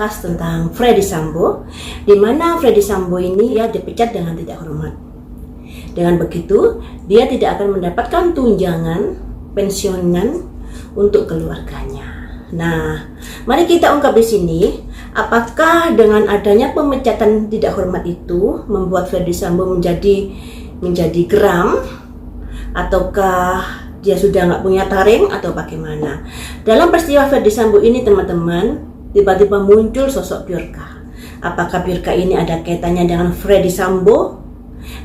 membahas tentang Freddy Sambo, di mana Freddy Sambo ini ya dipecat dengan tidak hormat. Dengan begitu, dia tidak akan mendapatkan tunjangan pensiunan untuk keluarganya. Nah, mari kita ungkap di sini, apakah dengan adanya pemecatan tidak hormat itu membuat Freddy Sambo menjadi geram, ataukah dia sudah nggak punya taring atau bagaimana? Dalam peristiwa Freddy Sambo ini teman-teman, tiba-tiba muncul sosok Biorka. Apakah Biorka ini ada kaitannya dengan Freddy Sambo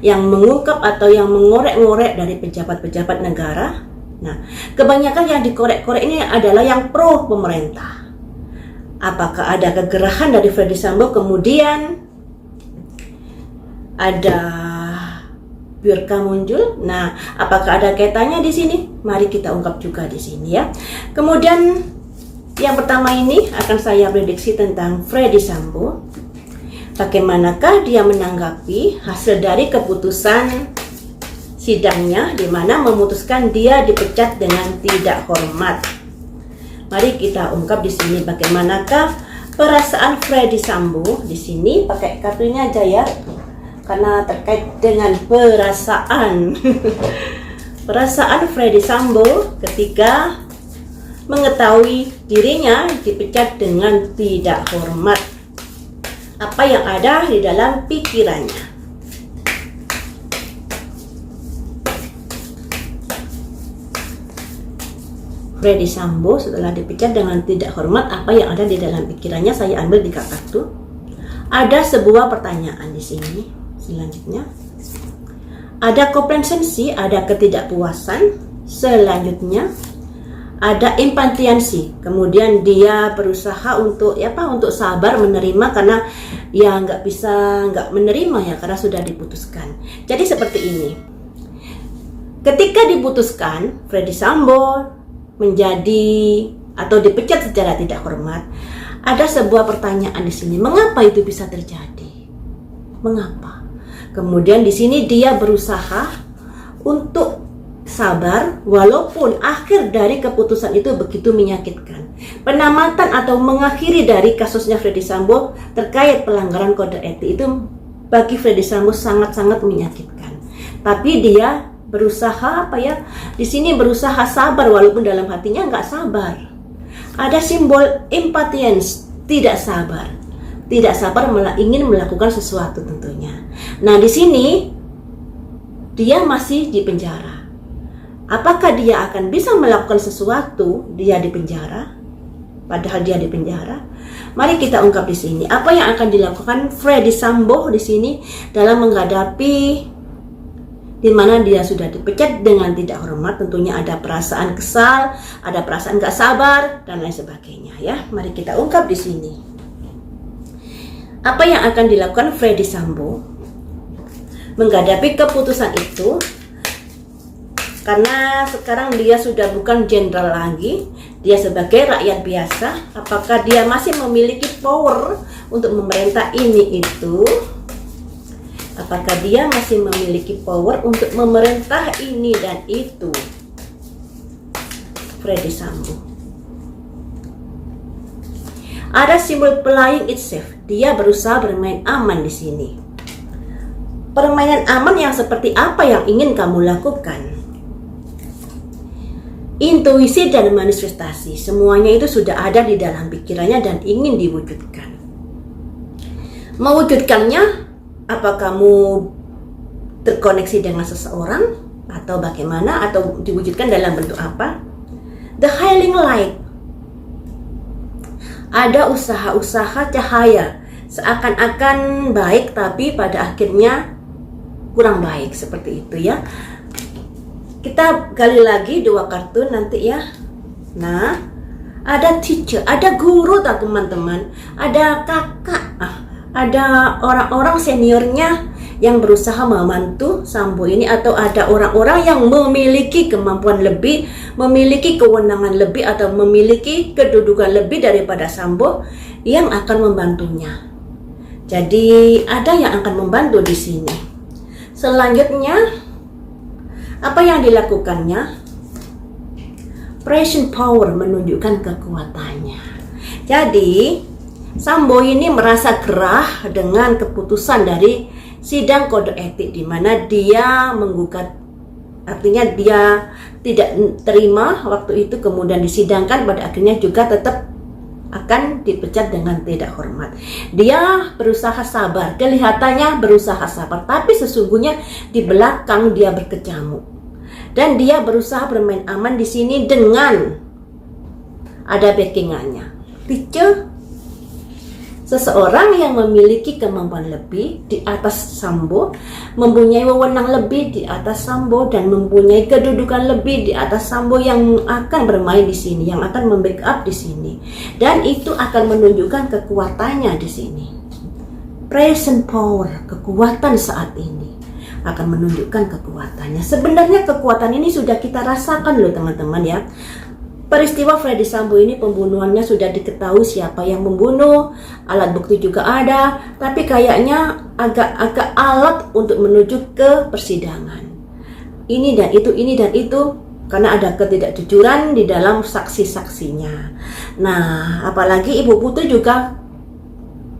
yang mengungkap atau yang mengorek-ngorek dari pejabat-pejabat negara? Nah, kebanyakan yang dikorek-korek ini adalah yang pro pemerintah. Apakah ada kegerahan dari Freddy Sambo kemudian ada Biorka muncul? Nah, apakah ada kaitannya di sini? Mari kita ungkap juga di sini ya. Kemudian yang pertama ini akan saya prediksi tentang Freddy Sambo. Bagaimanakah dia menanggapi hasil dari keputusan sidangnya, di mana memutuskan dia dipecat dengan tidak hormat. Mari kita ungkap di sini bagaimanakah perasaan Freddy Sambo di sini. Pakai kartunya aja ya, karena terkait dengan perasaan. Perasaan Freddy Sambo ketika mengetahui dirinya dipecat dengan tidak hormat. Apa yang ada di dalam pikirannya? Freddy Sambo setelah dipecat dengan tidak hormat, apa yang ada di dalam pikirannya? Saya ambil 3 kartu. Ada sebuah pertanyaan di sini. Selanjutnya ada komplasensi, ada ketidakpuasan. Selanjutnya ada impantiansi. Kemudian dia berusaha untuk untuk sabar menerima, karena ya nggak menerima ya karena sudah diputuskan. Jadi seperti ini. Ketika diputuskan Freddy Sambo menjadi atau dipecat secara tidak hormat, ada sebuah pertanyaan di sini. Mengapa itu bisa terjadi? Mengapa? Kemudian di sini dia berusaha untuk sabar walaupun akhir dari keputusan itu begitu menyakitkan. Penamatan atau mengakhiri dari kasusnya Freddy Sambo terkait pelanggaran kode etik itu bagi Freddy Sambo sangat-sangat menyakitkan. Tapi dia berusaha di sini berusaha sabar walaupun dalam hatinya nggak sabar. Ada simbol impatience, tidak sabar malah ingin melakukan sesuatu tentunya. Nah, di sini dia masih di penjara. Apakah dia akan bisa melakukan sesuatu dia di penjara? Padahal dia di penjara. Mari kita ungkap di sini apa yang akan dilakukan Freddy Sambo di sini dalam menghadapi di mana dia sudah dipecat dengan tidak hormat. Tentunya ada perasaan kesal, ada perasaan gak sabar dan lain sebagainya ya. Mari kita ungkap di sini. Apa yang akan dilakukan Freddy Sambo menghadapi keputusan itu? Karena sekarang dia sudah bukan jenderal lagi, dia sebagai rakyat biasa. Apakah dia masih memiliki power untuk memerintah ini itu? Apakah dia masih memiliki power untuk memerintah ini dan itu? Freddy Sambo. Ada simbol playing it safe. Dia berusaha bermain aman di sini. Permainan aman yang seperti apa yang ingin kamu lakukan? Intuisi dan manifestasi, semuanya itu sudah ada di dalam pikirannya dan ingin diwujudkan. Mewujudkannya, apa kamu terkoneksi dengan seseorang atau bagaimana, atau diwujudkan dalam bentuk apa? The Healing Light. Ada usaha-usaha cahaya, seakan-akan baik tapi pada akhirnya kurang baik, seperti itu ya. Kita gali lagi 2 kartu nanti ya. Nah, ada teacher, ada guru teman-teman, ada kakak, ada orang-orang seniornya yang berusaha membantu Sambo ini, atau ada orang-orang yang memiliki kemampuan lebih, memiliki kewenangan lebih, atau memiliki kedudukan lebih daripada Sambo yang akan membantunya. Jadi ada yang akan membantu di sini. Selanjutnya apa yang dilakukannya? Present power, menunjukkan kekuatannya. Jadi Sambo ini merasa gerah dengan keputusan dari sidang kode etik di mana dia menggugat, artinya dia tidak terima waktu itu, kemudian disidangkan, pada akhirnya juga tetap akan dipecat dengan tidak hormat. Dia berusaha sabar, kelihatannya berusaha sabar, tapi sesungguhnya di belakang dia berkecamuk. Dan dia berusaha bermain aman di sini dengan ada backingannya. Teacher, seseorang yang memiliki kemampuan lebih di atas Sambo, mempunyai wewenang lebih di atas Sambo, dan mempunyai kedudukan lebih di atas Sambo yang akan bermain di sini, yang akan membackup di sini, dan itu akan menunjukkan kekuatannya di sini. Present power, kekuatan saat ini akan menunjukkan kekuatannya. Sebenarnya kekuatan ini sudah kita rasakan loh teman-teman ya. Peristiwa Freddy Sambo ini pembunuhannya sudah diketahui siapa yang membunuh, alat bukti juga ada, tapi kayaknya agak alat untuk menuju ke persidangan. Ini dan itu, karena ada ketidakjujuran di dalam saksi-saksinya. Nah, apalagi Ibu Putri juga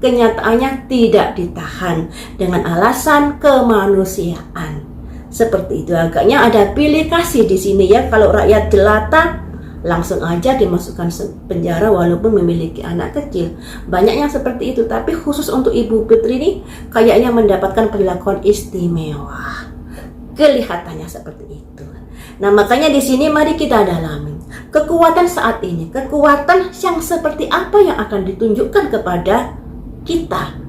kenyataannya tidak ditahan dengan alasan kemanusiaan. Seperti itu, agaknya ada pilih kasih di sini ya. Kalau rakyat jelata langsung aja dimasukkan penjara walaupun memiliki anak kecil. Banyak yang seperti itu, tapi khusus untuk Ibu Putri ini kayaknya mendapatkan perlakuan istimewa. Kelihatannya seperti itu. Nah, makanya di sini mari kita dalami kekuatan saat ini. Kekuatan yang seperti apa yang akan ditunjukkan kepada kita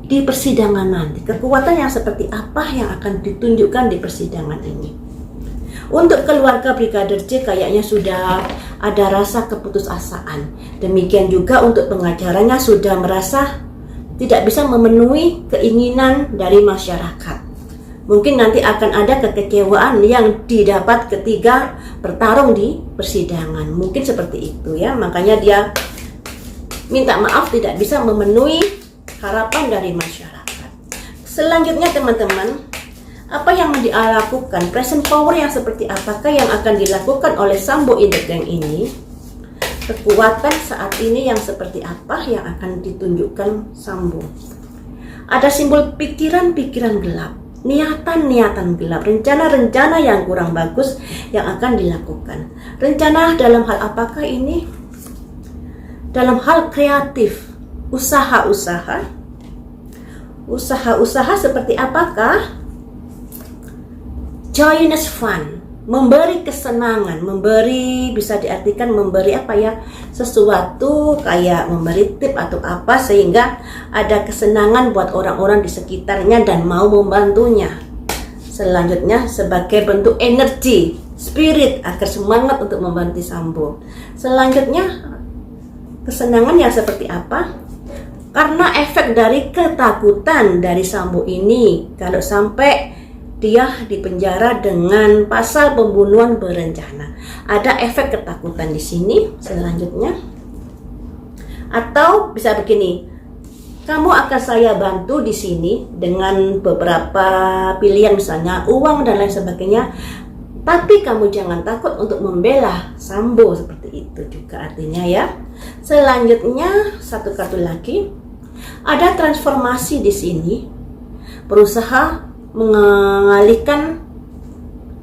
di persidangan nanti. Kekuatan yang seperti apa yang akan ditunjukkan di persidangan ini. Untuk keluarga Brigadir J kayaknya sudah ada rasa keputusasaan. Demikian juga untuk pengacaranya sudah merasa tidak bisa memenuhi keinginan dari masyarakat. Mungkin nanti akan ada kekecewaan yang didapat ketika bertarung di persidangan. Mungkin seperti itu ya. Makanya dia minta maaf tidak bisa memenuhi harapan dari masyarakat. Selanjutnya teman-teman, apa yang dilakukan, present power yang seperti apakah yang akan dilakukan oleh Sambo in the Gang ini? Kekuatan saat ini yang seperti apa yang akan ditunjukkan Sambo? Ada simbol pikiran-pikiran gelap, niatan-niatan gelap, rencana-rencana yang kurang bagus yang akan dilakukan. Rencana dalam hal apakah ini? Dalam hal kreatif, usaha-usaha seperti apakah? Joyous fun, memberi kesenangan, memberi bisa diartikan memberi apa ya, sesuatu kayak memberi tip atau apa sehingga ada kesenangan buat orang-orang di sekitarnya dan mau membantunya. Selanjutnya sebagai bentuk energi, spirit agar semangat untuk membantu Sambo. Selanjutnya kesenangan yang seperti apa? Karena efek dari ketakutan dari Sambo ini kalau sampai dia dipenjara dengan pasal pembunuhan berencana. Ada efek ketakutan di sini. Selanjutnya, atau bisa begini, kamu akan saya bantu di sini dengan beberapa pilihan, misalnya uang dan lain sebagainya. Tapi kamu jangan takut untuk membela Sambo, seperti itu juga artinya ya. Selanjutnya satu kartu lagi, ada transformasi di sini, berusaha mengalihkan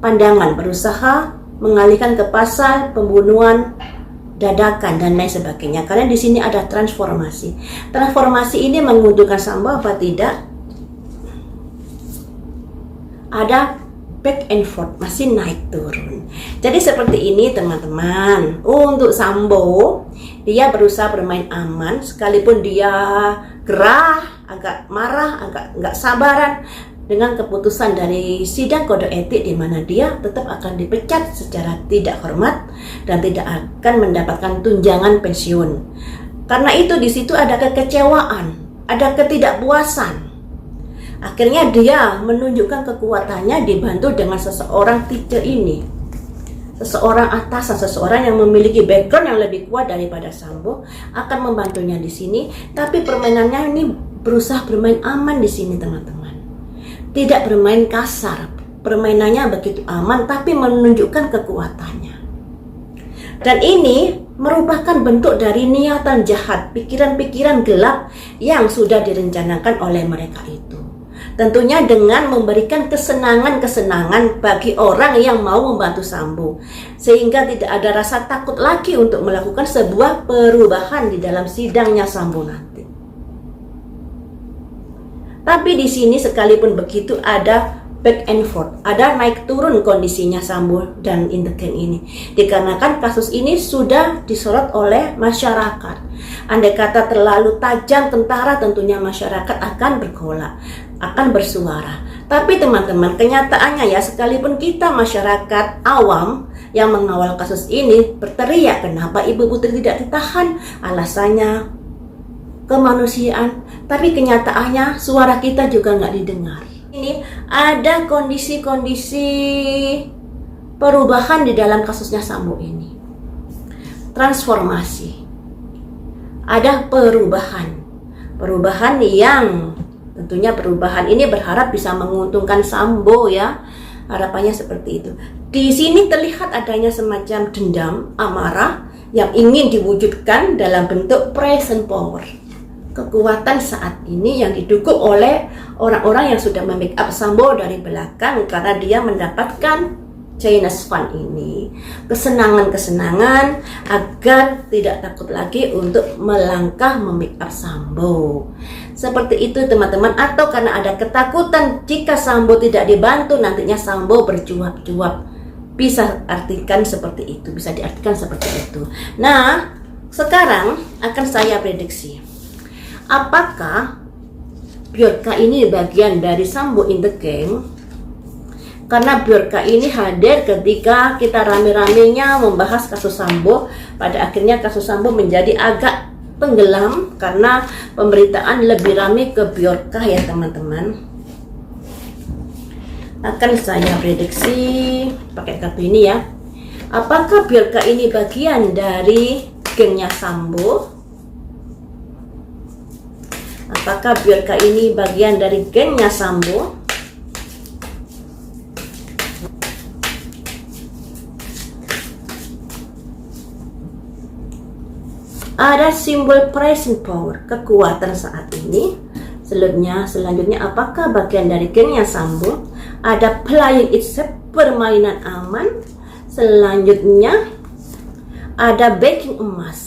pandangan, berusaha mengalihkan ke pasal pembunuhan dadakan dan lain sebagainya. Karena di sini ada transformasi. Transformasi ini menguntungkan Sambo apa tidak? Ada back and forth, masih naik turun. Jadi seperti ini teman-teman. Untuk Sambo, dia berusaha bermain aman sekalipun dia gerah, agak marah, agak nggak sabaran dengan keputusan dari sidang kode etik di mana dia tetap akan dipecat secara tidak hormat dan tidak akan mendapatkan tunjangan pensiun. Karena itu di situ ada kekecewaan, ada ketidakpuasan. Akhirnya dia menunjukkan kekuatannya dibantu dengan seseorang teacher ini. Seseorang atasan, seseorang yang memiliki background yang lebih kuat daripada Sambo akan membantunya di sini, tapi permainannya ini berusaha bermain aman di sini teman-teman. Tidak bermain kasar, permainannya begitu aman tapi menunjukkan kekuatannya. Dan ini merupakan bentuk dari niatan jahat, pikiran-pikiran gelap yang sudah direncanakan oleh mereka itu. Tentunya dengan memberikan kesenangan-kesenangan bagi orang yang mau membantu Sambo, sehingga tidak ada rasa takut lagi untuk melakukan sebuah perubahan di dalam sidangnya Sambo nanti. Tapi di sini sekalipun begitu ada back and forth, ada naik turun kondisinya Sambo dan In The Gang ini, dikarenakan kasus ini sudah disorot oleh masyarakat. Andai kata terlalu tajam tentara, tentunya masyarakat akan bergolak, akan bersuara. Tapi teman-teman, kenyataannya ya, sekalipun kita masyarakat awam yang mengawal kasus ini berteriak kenapa Ibu Putri tidak ditahan, alasannya kemanusiaan, tapi kenyataannya suara kita juga nggak didengar. Ini ada kondisi-kondisi perubahan di dalam kasusnya Sambo ini. Transformasi. Ada perubahan yang tentunya perubahan ini berharap bisa menguntungkan Sambo ya. Harapannya seperti itu. Di sini terlihat adanya semacam dendam, amarah yang ingin diwujudkan dalam bentuk present power. Kekuatan saat ini yang didukung oleh orang-orang yang sudah membackup Sambo dari belakang karena dia mendapatkan Chinese Fund ini, kesenangan-kesenangan agar tidak takut lagi untuk melangkah membackup Sambo. Seperti itu teman-teman, atau karena ada ketakutan jika Sambo tidak dibantu nantinya Sambo berjuap-juap. Bisa artikan seperti itu, bisa diartikan seperti itu. Nah, sekarang akan saya prediksi. Apakah Bjorka ini bagian dari Sambo In The Gang? Karena Bjorka ini hadir ketika kita rame-ramenya membahas kasus Sambo. Pada akhirnya kasus Sambo menjadi agak tenggelam karena pemberitaan lebih rame ke Bjorka ya teman-teman. Akan saya prediksi pakai kartu ini ya. Apakah Bjorka ini bagian dari gengnya Sambo? Apakah Bjorka ini bagian dari gengnya Sambo? Ada simbol present power, kekuatan saat ini. Selanjutnya apakah bagian dari gengnya Sambo? Ada playing it safe, permainan aman. Selanjutnya ada backing emas,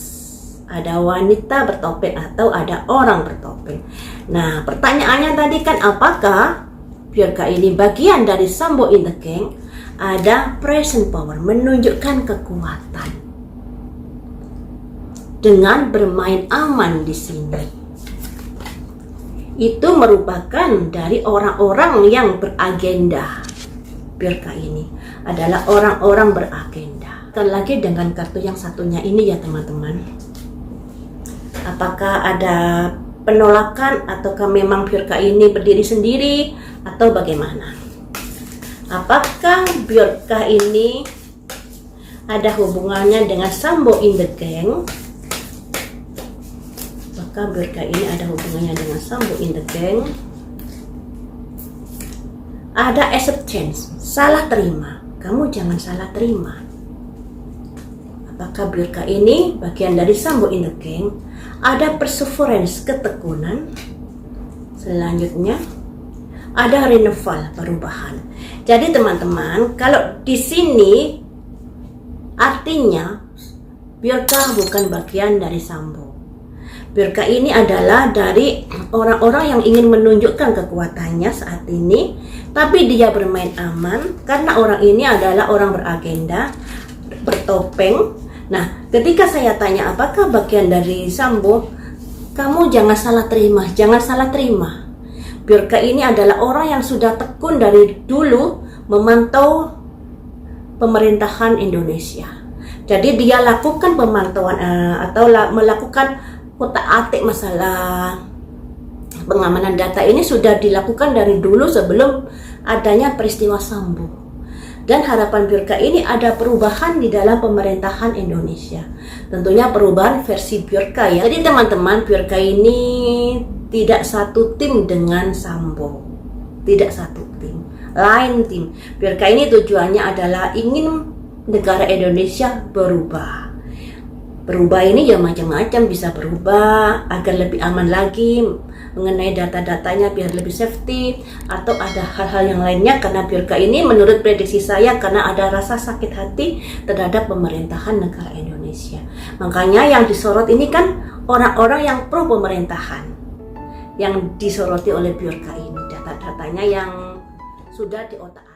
ada wanita bertopeng atau ada orang bertopeng. Nah, pertanyaannya tadi kan apakah Bjorka ini bagian dari Sambo In The Gang? Ada present power, menunjukkan kekuatan dengan bermain aman di sini. Itu merupakan dari orang-orang yang beragenda. Bjorka ini adalah orang-orang beragenda. Sekali lagi dengan kartu yang satunya ini ya teman-teman. Apakah ada penolakan ataukah memang Bjorka ini berdiri sendiri atau bagaimana? Apakah Bjorka ini ada hubungannya dengan Sambo In The Gang? Apakah Bjorka ini ada hubungannya dengan Sambo In The Gang? Ada acceptance, salah terima. Kamu jangan salah terima. Apakah Bjorka ini bagian dari Sambo In The Gang? Ada perseverance, ketekunan. Selanjutnya ada renewal, perubahan. Jadi teman-teman, kalau di sini artinya Bjorka bukan bagian dari Sambo. Bjorka ini adalah dari orang-orang yang ingin menunjukkan kekuatannya saat ini, tapi dia bermain aman karena orang ini adalah orang beragenda, bertopeng. Nah, ketika saya tanya apakah bagian dari Sambo, kamu jangan salah terima, jangan salah terima. Bjorka ini adalah orang yang sudah tekun dari dulu memantau pemerintahan Indonesia. Jadi dia lakukan pemantauan atau melakukan otak-atik masalah pengamanan data ini sudah dilakukan dari dulu sebelum adanya peristiwa Sambo. Dan harapan Bjorka ini ada perubahan di dalam pemerintahan Indonesia. Tentunya perubahan versi Bjorka ya. Jadi teman-teman, Bjorka ini tidak satu tim dengan Sambo. Tidak satu tim. Lain tim. Bjorka ini tujuannya adalah ingin negara Indonesia berubah. berubah ini ya macam-macam, bisa berubah agar lebih aman lagi mengenai data-datanya biar lebih safety, atau ada hal-hal yang lainnya. Karena Bjorka ini menurut prediksi saya karena ada rasa sakit hati terhadap pemerintahan negara Indonesia. Makanya yang disorot ini kan orang-orang yang pro pemerintahan yang disoroti oleh Bjorka ini, data-datanya yang sudah di otak